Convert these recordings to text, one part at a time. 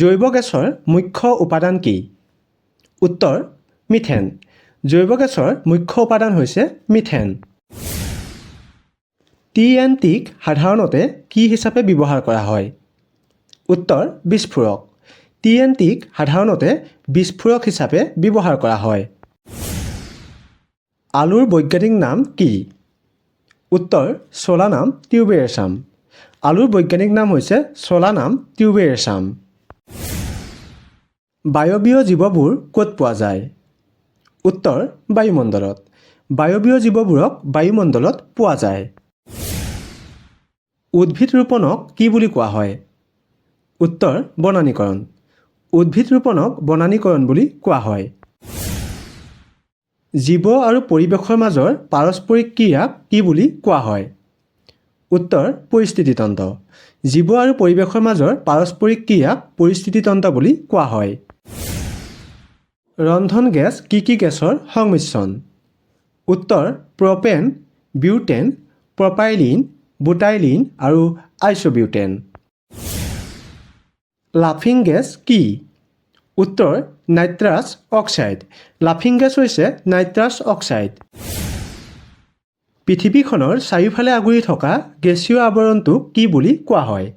জৈৱ গেছৰ মুখ্য উপাদান কি? উত্তৰ মিথেন। জৈৱ গেছৰ মুখ্য উপাদান হৈছে মিথেন। TNTক সাধাৰণতে কি হিচাপে ব্যৱহাৰ কৰা হয়? উত্তৰ বিস্ফোৰক। TNTক সাধাৰণতে বিস্ফোৰক হিচাপে ব্যৱহাৰ কৰা হয়। আলুৰ বৈজ্ঞানিক নাম কি? উত্তৰ চোলানাম টিউবেৰেচাম। আলুৰ বৈজ্ঞানিক নাম হৈছে চোলানাম টিউবেৰেচাম। বায়বীয় জীৱবোৰ ক'ত পোৱা যায়? উত্তৰ বায়ুমণ্ডলত। বায়বীয় জীৱবোৰক বায়ুমণ্ডলত পোৱা যায়। উদ্ভিদ ৰোপণক কি বুলি কোৱা হয়? উত্তৰ বনানীকৰণ। উদ্ভিদ ৰোপণক বনানীকৰণ বুলি কোৱা হয়। জীৱ আৰু পৰিৱেশৰ মাজৰ পাৰস্পৰিক ক্ৰিয়াক কি বুলি কোৱা হয়? উত্তৰ পৰিস্থিতিতন্ত্ৰ। জীৱ আৰু পৰিৱেশৰ মাজৰ পাৰস্পৰিক ক্ৰিয়াক পৰিস্থিতিতন্ত্ৰ বুলি কোৱা হয়। ৰন্ধন গেছ কি কি গেছৰ সংমিশ্ৰণ? উত্তৰ প্ৰপেন, বিউটেন, প্ৰপাইলিন, বুটাইলিন আৰু আইচোবিউটেন। লাফিং গেছ কি? উত্তৰ নাইট্ৰাছ অক্সাইড। লাফিং গেছ হৈছে নাইট্ৰাছ অক্সাইড। পৃথিৱীখনৰ চাৰিওফালে আগুৰি থকা গেছীয় আৱৰণটোক কি বুলি কোৱা হয়?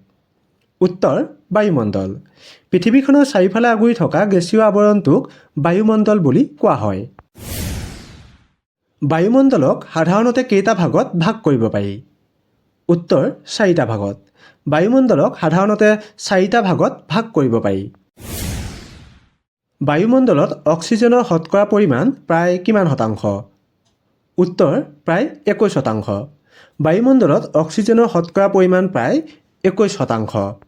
উত্তৰ বায়ুমণ্ডল। পৃথিৱীখনৰ চাৰিওফালে আগুৰি থকা গেছীয় আৱৰণটোক বায়ুমণ্ডল বুলি কোৱা হয়। বায়ুমণ্ডলক সাধাৰণতে কেইটা ভাগত ভাগ কৰিব পাৰি? উত্তৰ চাৰিটা ভাগত। বায়ুমণ্ডলক সাধাৰণতে চাৰিটা ভাগত ভাগ কৰিব পাৰি। বায়ুমণ্ডলত অক্সিজেনৰ শতকৰা পৰিমাণ প্ৰায় কিমান শতাংশ? উত্তৰ প্ৰায় 21%। বায়ুমণ্ডলত অক্সিজেনৰ শতকৰা পৰিমাণ প্ৰায় 21%।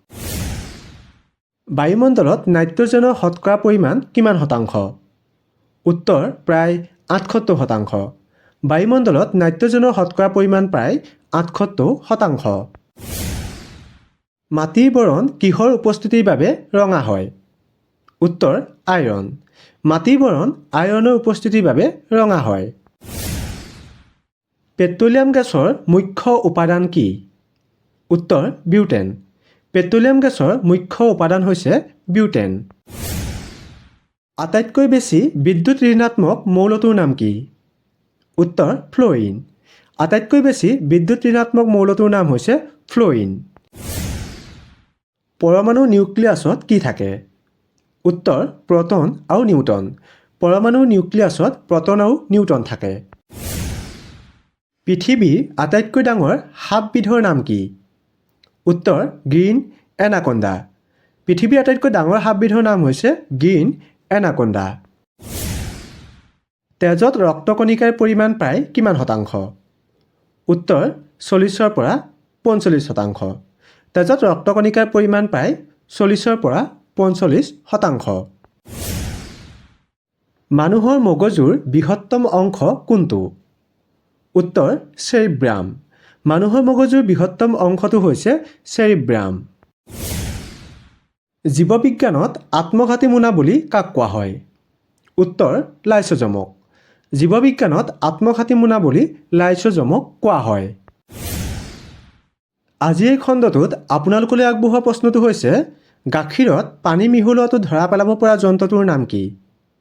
বায়ুমণ্ডলত নাইট্ৰজেনৰ শতকৰা পৰিমাণ কিমান শতাংশ? উত্তৰ প্ৰায় 78%। বায়ুমণ্ডলত নাইট্ৰজেনৰ শতকৰা পৰিমাণ প্ৰায় 78%। মাটিৰ বৰণ কিহৰ উপস্থিতিৰ বাবে ৰঙা হয়? উত্তৰ আইৰণ। মাটিৰ বৰণ আইৰণৰ উপস্থিতিৰ বাবে ৰঙা হয়। পেট্ৰলিয়াম গেছৰ মুখ্য উপাদান কি? উত্তৰ বিউটেন। পেট্ৰলিয়াম গেছৰ মুখ্য উপাদান হৈছে বিউটেন। আটাইতকৈ বেছি বিদ্যুৎ ঋণাত্মক মৌলটোৰ নাম কি? উত্তৰ ফ্ল'ৰিন। আটাইতকৈ বেছি বিদ্যুৎ ঋণাত্মক মৌলটোৰ নাম হৈছে ফ্ল'ৰিন। পৰমাণু নিউক্লিয়াছত কি থাকে? উত্তৰ প্ৰটন আৰু নিউট্ৰন। পৰমাণুৰ নিউক্লিয়াছত প্ৰটন আৰু নিউট্ৰন থাকে। পৃথিৱীৰ আটাইতকৈ ডাঙৰ সাপবিধৰ নাম কি? উত্তৰ গ্ৰীণ এনাকোণ্ডা। পৃথিৱীৰ আটাইতকৈ ডাঙৰ সাপবিধৰ নাম হৈছে গ্ৰীণ এনাকোণ্ডা। তেজত ৰক্তকণিকাৰ পৰিমাণ প্ৰায় কিমান শতাংশ? উত্তৰ 40ৰ পৰা 45%। তেজত ৰক্তকণিকাৰ পৰিমাণ প্ৰায় 40ৰ পৰা 45%। মানুহৰ মগজুৰ বৃহত্তম অংশ কোনটো? উত্তৰ চেৰিব্ৰাম। মানুহৰ মগজুৰ বৃহত্তম অংশটো হৈছে চেৰিব্ৰাম। জীৱবিজ্ঞানত আত্মঘাতী মোনা বুলি কাক কোৱা হয়? উত্তৰ লাইছ'জমক। জীৱবিজ্ঞানত আত্মঘাতী মোনা বুলি লাইছ'জমক কোৱা হয়। আজিৰ এই খণ্ডটোত আপোনালোকলৈ আগবঢ়োৱা প্ৰশ্নটো হৈছে গাখীৰত পানী মিহলোৱাটো ধৰা পেলাব পৰা যন্ত্ৰটোৰ নাম কি?